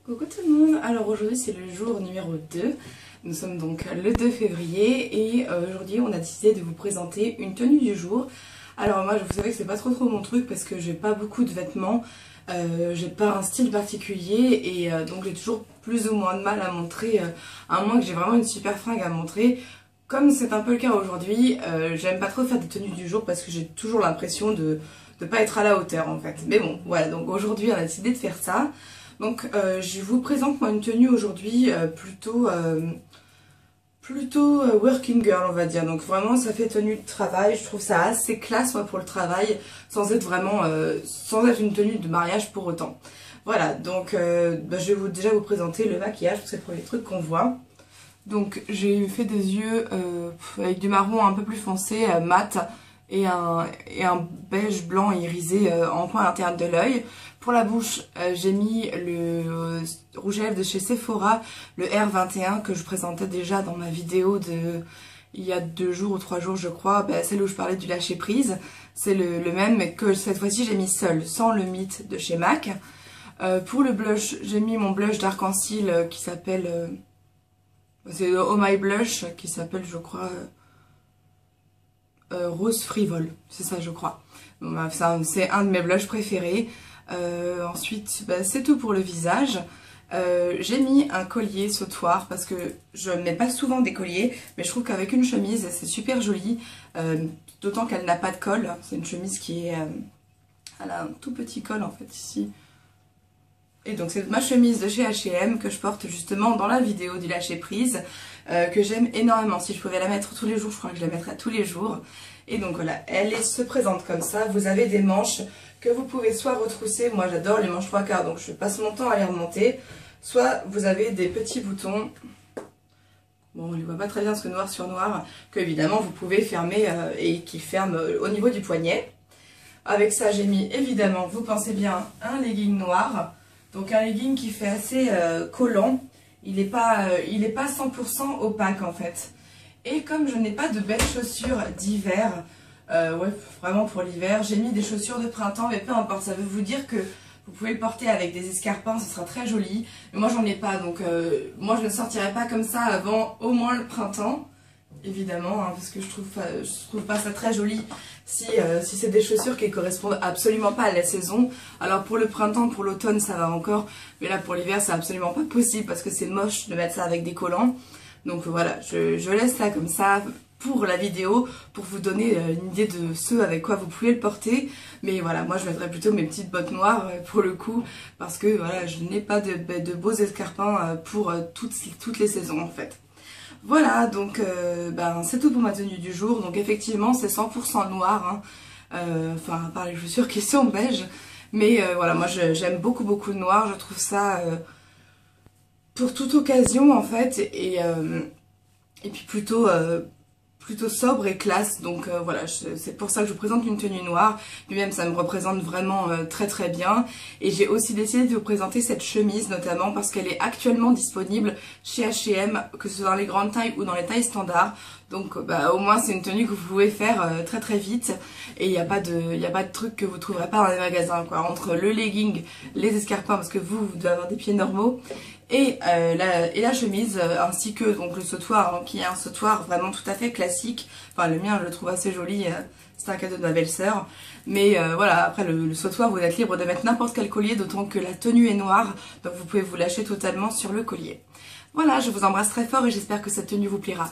Coucou tout le monde, alors aujourd'hui c'est le jour numéro 2, nous sommes donc le 2 février et aujourd'hui on a décidé de vous présenter une tenue du jour. Alors moi vous savez que c'est pas trop mon truc parce que j'ai pas beaucoup de vêtements, j'ai pas un style particulier et donc j'ai toujours plus ou moins de mal à montrer, à moins que j'ai vraiment une super fringue à montrer. Comme c'est un peu le cas aujourd'hui, j'aime pas trop faire des tenues du jour parce que j'ai toujours l'impression de pas être à la hauteur en fait. Mais bon voilà, donc aujourd'hui on a décidé de faire ça. Donc je vous présente moi une tenue aujourd'hui plutôt working girl on va dire. Donc vraiment ça fait tenue de travail, je trouve ça assez classe moi pour le travail sans être vraiment sans être une tenue de mariage pour autant. Voilà donc je vais déjà vous présenter le maquillage, c'est le premier truc qu'on voit. Donc j'ai fait des yeux avec du marron un peu plus foncé, mat et un beige blanc irisé en point à l'intérieur de l'œil. Pour la bouche, j'ai mis le rouge à lèvres de chez Sephora, le R21 que je présentais déjà dans ma vidéo il y a 2 jours ou 3 jours je crois, celle où je parlais du lâcher prise. C'est le même mais que cette fois-ci j'ai mis seul, sans le Mythe de chez MAC. Pour le blush, j'ai mis mon blush d'arc-en-ciel qui s'appelle... c'est Oh My Blush qui s'appelle je crois... Rose Frivole, c'est ça je crois. Bon, c'est un de mes blushs préférés. Ensuite c'est tout pour le visage. J'ai mis un collier sautoir parce que je ne mets pas souvent des colliers, mais je trouve qu'avec une chemise c'est super joli, d'autant qu'elle n'a pas de col. C'est une chemise qui est elle a un tout petit col en fait ici. Et donc c'est ma chemise de chez H&M que je porte justement dans la vidéo du lâcher prise, que j'aime énormément. Si je pouvais la mettre tous les jours, je crois que je la mettrais tous les jours. Et donc voilà, elle se présente comme ça. Vous avez des manches que vous pouvez soit retrousser, moi j'adore les manches 3/4 donc je passe mon temps à les remonter, soit vous avez des petits boutons, bon on ne les voit pas très bien parce que noir sur noir, que évidemment vous pouvez fermer et qui ferment au niveau du poignet. Avec ça j'ai mis évidemment, vous pensez bien, un legging noir. Donc un legging qui fait assez collant, il n'est pas 100% opaque en fait. Et comme je n'ai pas de belles chaussures d'hiver, ouais vraiment pour l'hiver, j'ai mis des chaussures de printemps, mais peu importe, ça veut vous dire que vous pouvez le porter avec des escarpins, ce sera très joli. Mais moi j'en ai pas, donc moi je ne sortirai pas comme ça avant au moins le printemps. Évidemment, hein, parce que je trouve pas ça très joli si c'est des chaussures qui correspondent absolument pas à la saison. Alors pour le printemps, pour l'automne ça va encore, mais là pour l'hiver c'est absolument pas possible parce que c'est moche de mettre ça avec des collants. Donc voilà, je laisse ça comme ça pour la vidéo, pour vous donner une idée de ce avec quoi vous pouvez le porter. Mais voilà, moi je mettrais plutôt mes petites bottes noires pour le coup, parce que voilà, je n'ai pas de beaux escarpins pour toutes les saisons en fait. Voilà, donc c'est tout pour ma tenue du jour. Donc effectivement c'est 100% noir, hein. Enfin à part les chaussures qui sont beige. Mais voilà, moi j'aime beaucoup le noir, je trouve ça pour toute occasion en fait. Et puis plutôt sobre et classe, donc voilà, c'est pour ça que je vous présente une tenue noire, puis même ça me représente vraiment très bien. Et j'ai aussi décidé de vous présenter cette chemise notamment parce qu'elle est actuellement disponible chez H&M, que ce soit dans les grandes tailles ou dans les tailles standards. Donc au moins c'est une tenue que vous pouvez faire très vite, et il n'y a pas de truc que vous trouverez pas dans les magasins quoi. Entre le legging, les escarpins parce que vous devez avoir des pieds normaux, et la chemise, ainsi que donc le sautoir, hein, qui est un sautoir vraiment tout à fait classique. Enfin le mien je le trouve assez joli, c'est un cadeau de ma belle-sœur. Mais voilà, après le sautoir vous êtes libre de mettre n'importe quel collier, d'autant que la tenue est noire, donc vous pouvez vous lâcher totalement sur le collier. Voilà, je vous embrasse très fort et j'espère que cette tenue vous plaira.